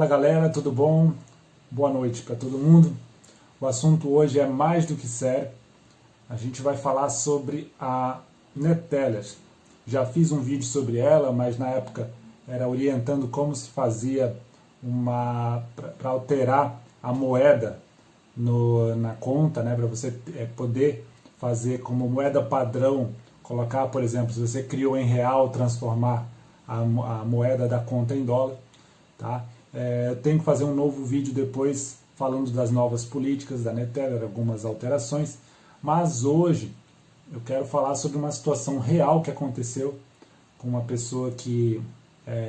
Fala galera, tudo bom? Boa noite para todo mundo. O assunto hoje é mais do que sério. A gente vai falar sobre a Neteller. Já fiz um vídeo sobre ela, mas na época era orientando como se fazia para alterar a moeda na conta, né? Para você poder fazer como moeda padrão, colocar, por exemplo, se você criou em real, transformar a moeda da conta em dólar. Tá? Eu tenho que fazer um novo vídeo depois falando das novas políticas da Neteller, algumas alterações, mas hoje eu quero falar sobre uma situação real que aconteceu com uma pessoa que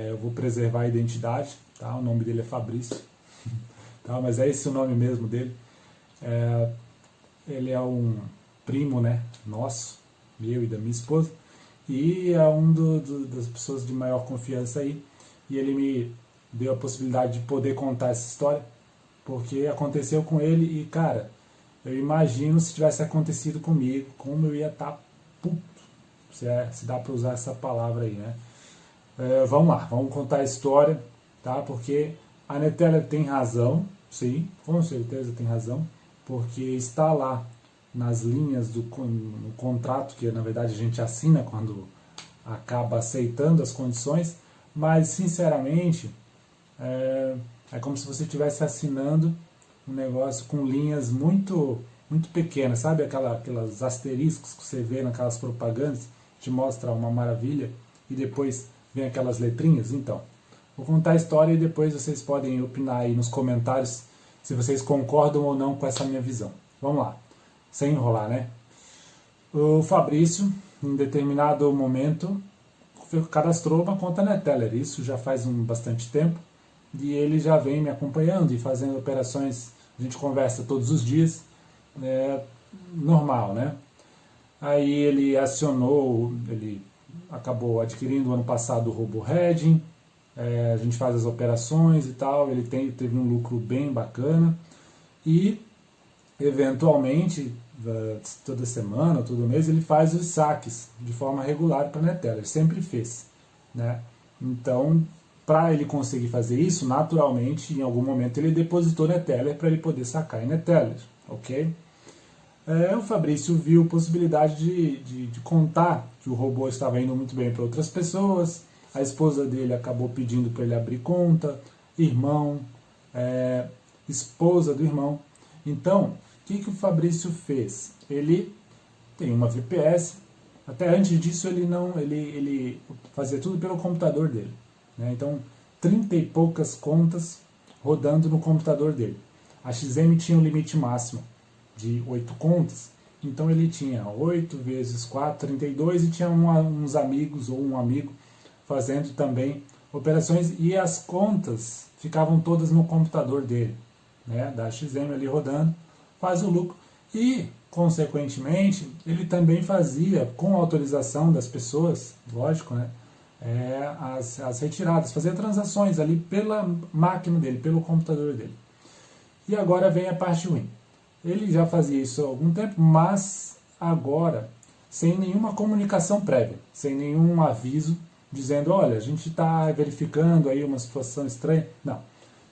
eu vou preservar a identidade, tá? O nome dele é Fabrício, tá? Mas é esse o nome mesmo dele. Ele é um primo, né, nosso, meu e da minha esposa, e é das pessoas de maior confiança aí, e ele me deu a possibilidade de poder contar essa história, porque aconteceu com ele e, cara, eu imagino se tivesse acontecido comigo, como eu ia estar puto, se dá para usar essa palavra aí, né? Vamos lá, vamos contar a história, tá? Porque a Neteller tem razão, sim, com certeza tem razão, porque está lá nas linhas no contrato, que na verdade a gente assina quando acaba aceitando as condições, mas sinceramente é como se você estivesse assinando um negócio com linhas muito, muito pequenas, sabe aquelas asteriscos que você vê naquelas propagandas, te mostra uma maravilha e depois vem aquelas letrinhas? Então, vou contar a história e depois vocês podem opinar aí nos comentários se vocês concordam ou não com essa minha visão. Vamos lá, sem enrolar, né? O Fabrício, em determinado momento, cadastrou uma conta Neteller, isso já faz bastante tempo, e ele já vem me acompanhando e fazendo operações, a gente conversa todos os dias, normal, né? Aí ele ele acabou adquirindo ano passado o Robo Hedging, a gente faz as operações e tal, ele teve um lucro bem bacana, e eventualmente, toda semana, todo mês, ele faz os saques de forma regular para a Neteller, sempre fez, né? Então, para ele conseguir fazer isso, naturalmente, em algum momento ele depositou Neteller para ele poder sacar em Neteller, ok? O Fabrício viu a possibilidade de contar que o robô estava indo muito bem para outras pessoas, a esposa dele acabou pedindo para ele abrir conta, irmão, esposa do irmão. Então, o que o Fabrício fez? Ele tem uma VPS, até antes disso ele fazia tudo pelo computador dele, né? Então, 30 e poucas contas rodando no computador dele. A XM tinha um limite máximo de 8 contas, então ele tinha 8 vezes 4, 32, e tinha uns amigos ou um amigo fazendo também operações, e as contas ficavam todas no computador dele, né? Da XM ali rodando, faz o lucro. E, consequentemente, ele também fazia, com a autorização das pessoas, lógico, né? As retiradas, fazia transações ali pela máquina dele, pelo computador dele. E agora vem a parte ruim. Ele já fazia isso há algum tempo, mas agora sem nenhuma comunicação prévia, sem nenhum aviso dizendo, olha, a gente está verificando aí uma situação estranha. Não,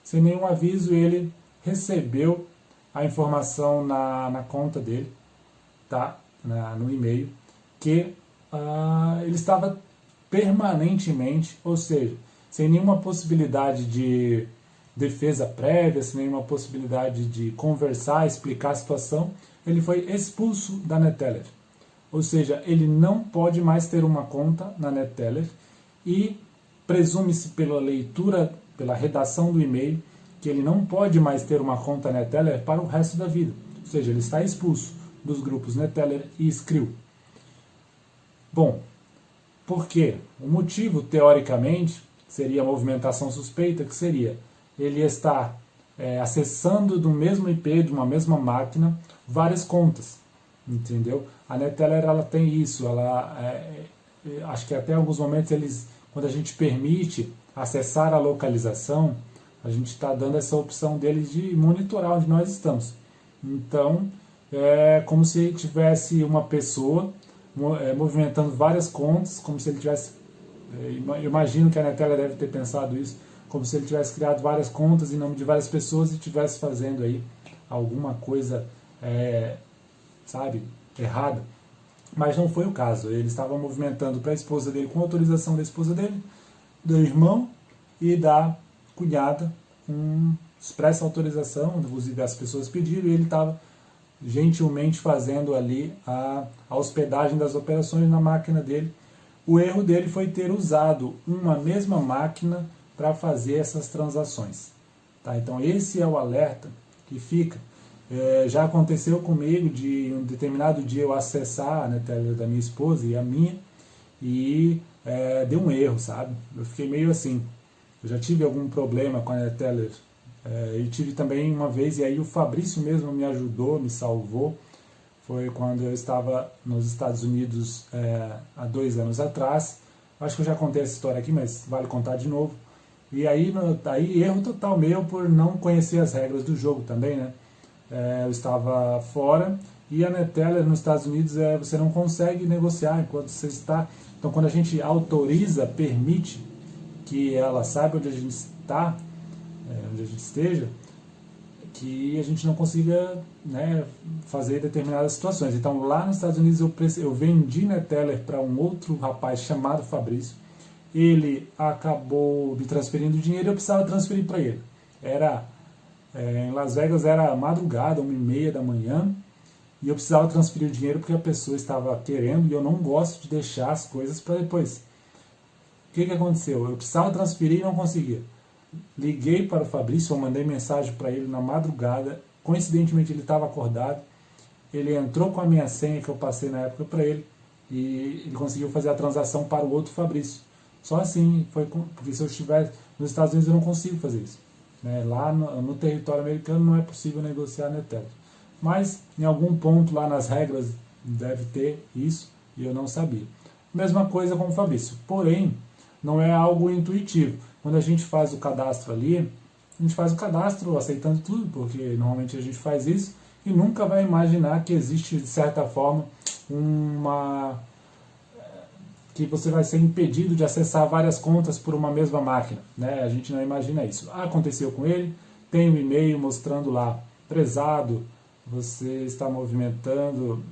sem nenhum aviso ele recebeu a informação na conta dele, tá? No e-mail, que ele estava permanentemente, ou seja, sem nenhuma possibilidade de defesa prévia, sem nenhuma possibilidade de conversar, explicar a situação, ele foi expulso da Neteller. Ou seja, ele não pode mais ter uma conta na Neteller, e presume-se pela leitura, pela redação do e-mail, que ele não pode mais ter uma conta Neteller para o resto da vida. Ou seja, ele está expulso dos grupos Neteller e Skrill. Bom, por quê? O motivo, teoricamente, seria a movimentação suspeita, que seria ele estar acessando do mesmo IP, de uma mesma máquina, várias contas, entendeu? A Neteller, ela tem isso, acho que até alguns momentos, quando a gente permite acessar a localização, a gente está dando essa opção deles de monitorar onde nós estamos. Então, é como se tivesse uma pessoa movimentando várias contas, como se ele tivesse, eu imagino que a Neteller deve ter pensado isso, como se ele tivesse criado várias contas em nome de várias pessoas e estivesse fazendo aí alguma coisa, sabe, errada. Mas não foi o caso. Ele estava movimentando para a esposa dele, com autorização da esposa dele, do irmão e da cunhada, com expressa autorização, inclusive as pessoas pediram, e ele estava gentilmente fazendo ali a hospedagem das operações na máquina dele. O erro dele foi ter usado uma mesma máquina para fazer essas transações. Tá? Então esse é o alerta que fica. Já aconteceu comigo de um determinado dia eu acessar a NetTeller da minha esposa e a minha, e deu um erro, sabe? Eu fiquei meio assim. Eu já tive algum problema com a NetTeller. Eu tive também uma vez, e aí o Fabrício mesmo me ajudou, me salvou. Foi quando eu estava nos Estados Unidos há 2 anos atrás. Acho que eu já contei essa história aqui, mas vale contar de novo. E aí erro total meu por não conhecer as regras do jogo também, né? Eu estava fora, e a NetTeller nos Estados Unidos você não consegue negociar enquanto você está. Então quando a gente autoriza, permite que ela saiba onde a gente está, onde a gente esteja, que a gente não consiga, né, fazer determinadas situações. Então lá nos Estados Unidos eu vendi NetTeller para um outro rapaz chamado Fabrício. Ele acabou me transferindo dinheiro e eu precisava transferir para ele. Em Las Vegas era madrugada, 1h30 da manhã, e eu precisava transferir o dinheiro porque a pessoa estava querendo, e eu não gosto de deixar as coisas para depois. O que aconteceu? Eu precisava transferir e não conseguia. Liguei para o Fabrício, eu mandei mensagem para ele na madrugada, coincidentemente ele estava acordado, ele entrou com a minha senha que eu passei na época para ele, e ele conseguiu fazer a transação para o outro Fabrício. Só assim, porque se eu estiver nos Estados Unidos eu não consigo fazer isso. Lá no território americano não é possível negociar NetTeller. Mas em algum ponto lá nas regras deve ter isso, e eu não sabia. Mesma coisa com o Fabrício. Porém, não é algo intuitivo. Quando a gente faz o cadastro ali, a gente faz o cadastro aceitando tudo, porque normalmente a gente faz isso, e nunca vai imaginar que existe, de certa forma, que você vai ser impedido de acessar várias contas por uma mesma máquina, né? A gente não imagina isso. Aconteceu com ele, tem um e-mail mostrando lá, prezado, você está movimentando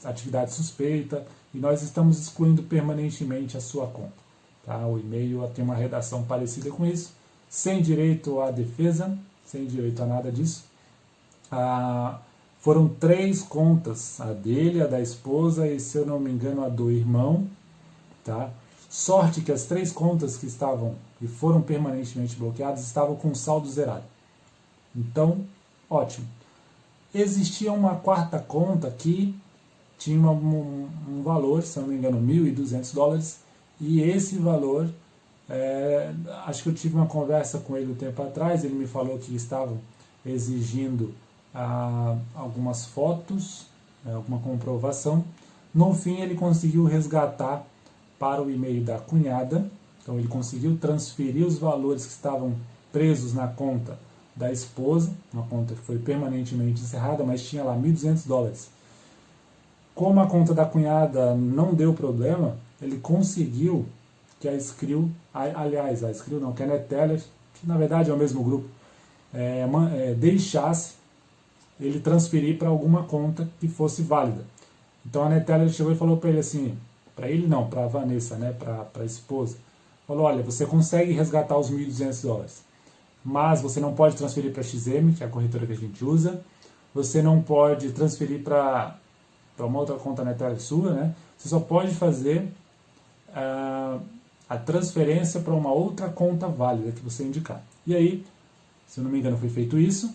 atividade suspeita, e nós estamos excluindo permanentemente a sua conta. Tá? O e-mail tem uma redação parecida com isso, sem direito à defesa, sem direito a nada disso. Foram 3 contas, a dele, a da esposa e, se eu não me engano, a do irmão. Tá? Sorte que as 3 contas que estavam e foram permanentemente bloqueadas estavam com saldo zerado. Então, ótimo. Existia uma 4ª conta que tinha um valor, se não me engano, $1.200, e esse valor, acho que eu tive uma conversa com ele um tempo atrás, ele me falou que estavam exigindo algumas fotos, alguma comprovação. No fim, ele conseguiu resgatar para o e-mail da cunhada, então ele conseguiu transferir os valores que estavam presos na conta da esposa, uma conta que foi permanentemente encerrada, mas tinha lá $1.200. Como a conta da cunhada não deu problema, ele conseguiu que a Skrill, aliás, a Skrill não, que a NetTeller, que na verdade é o mesmo grupo, deixasse ele transferir para alguma conta que fosse válida. Então a NetTeller chegou e falou para ele assim, para ele não, para a Vanessa, né, para a esposa, falou, olha, você consegue resgatar os $1.200, mas você não pode transferir para a XM, que é a corretora que a gente usa, você não pode transferir para uma outra conta NetTeller sua, né, você só pode fazer a transferência para uma outra conta válida que você indicar. E aí, se eu não me engano, foi feito isso,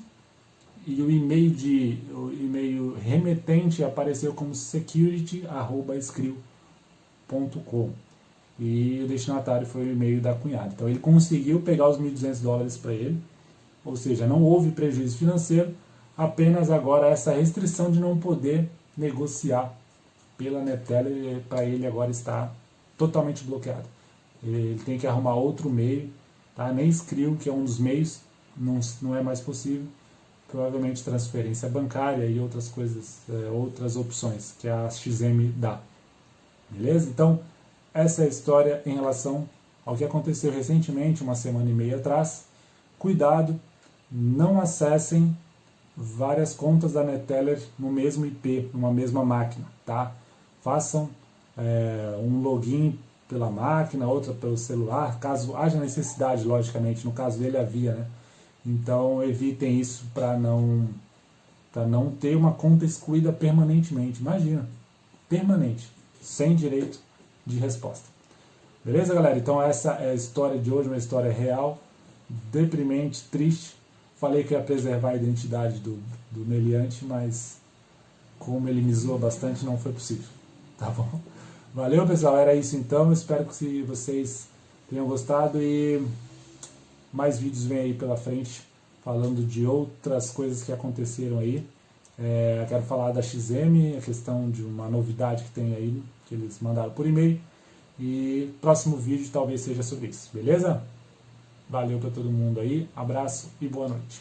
e o e-mail remetente apareceu como security@skrill.com, e o destinatário foi o e-mail da cunhada. Então ele conseguiu pegar os $1.200 para ele, ou seja, não houve prejuízo financeiro, apenas agora essa restrição de não poder negociar pela NetTeller, para ele agora está totalmente bloqueado. Ele tem que arrumar outro meio, tá? Nem Skrill, que é um dos meios, não é mais possível. Provavelmente transferência bancária e outras coisas, outras opções que a XM dá. Beleza? Então, essa é a história em relação ao que aconteceu recentemente, uma semana e meia atrás, cuidado, não acessem várias contas da Neteller no mesmo IP, numa mesma máquina, tá? Façam um login pela máquina, outra pelo celular, caso haja necessidade, logicamente, no caso dele havia, né? Então evitem isso para não ter uma conta excluída permanentemente. Imagina, permanente, sem direito de resposta. Beleza, galera? Então essa é a história de hoje, uma história real, deprimente, triste. Falei que ia preservar a identidade do meliante, mas como ele me zoa bastante, não foi possível. Tá bom? Valeu, pessoal. Era isso então. Espero que vocês tenham gostado e mais vídeos vêm aí pela frente falando de outras coisas que aconteceram aí. Quero falar da XM, a questão de uma novidade que tem aí, que eles mandaram por e-mail. E próximo vídeo talvez seja sobre isso, beleza? Valeu para todo mundo aí, abraço e boa noite.